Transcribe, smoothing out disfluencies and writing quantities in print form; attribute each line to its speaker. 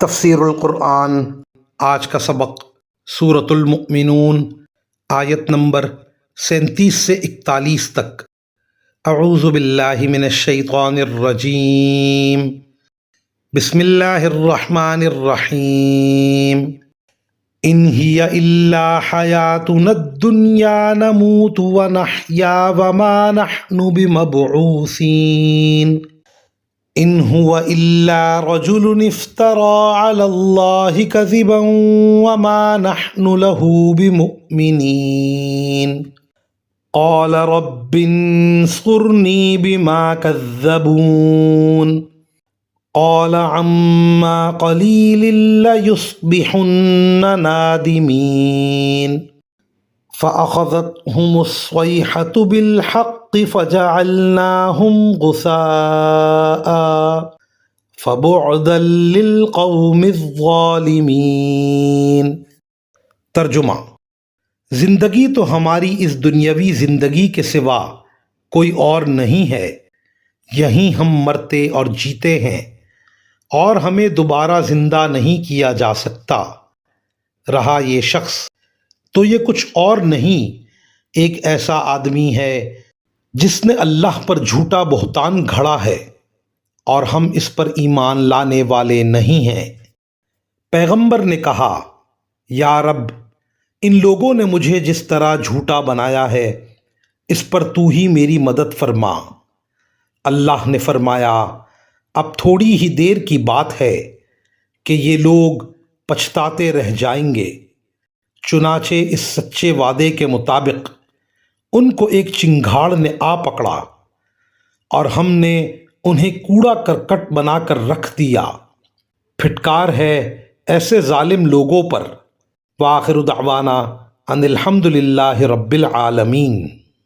Speaker 1: تفسیر القرآن۔ آج کا سبق سورۃ المؤمنون، آیت نمبر 37 سے 41 تک۔ اعوذ باللہ من الشیطان الرجیم، بسم اللہ الرحمن الرحیم۔ ان ہی الا حیاتنا الدنیا نموت ونحیا وما نحن بمبعوثین۔ ان هو الا رجل افترى على الله كذبا وما نحن له بمؤمنين۔ قال رب انصرني بما كذبون۔ قال عما قليل ليصبحن نادمين۔ فأخذتهم الصيحة بالحق فجعلناهم غثاء فبعدا للقوم الظالمين۔ ترجمہ: زندگی تو ہماری اس دنیاوی زندگی کے سوا کوئی اور نہیں ہے، یہیں ہم مرتے اور جیتے ہیں، اور ہمیں دوبارہ زندہ نہیں کیا جا سکتا۔ رہا یہ شخص تو یہ کچھ اور نہیں، ایک ایسا آدمی ہے جس نے اللہ پر جھوٹا بہتان گھڑا ہے، اور ہم اس پر ایمان لانے والے نہیں ہیں۔ پیغمبر نے کہا، یا رب، ان لوگوں نے مجھے جس طرح جھوٹا بنایا ہے، اس پر تو ہی میری مدد فرما۔ اللہ نے فرمایا، اب تھوڑی ہی دیر کی بات ہے کہ یہ لوگ پچھتاتے رہ جائیں گے۔ چنانچہ اس سچے وعدے کے مطابق ان کو ایک چنگھاڑ نے آ پکڑا، اور ہم نے انہیں کوڑا کرکٹ بنا کر رکھ دیا۔ پھٹکار ہے ایسے ظالم لوگوں پر۔ وآخر دعوانا ان الحمد للہ رب العالمین۔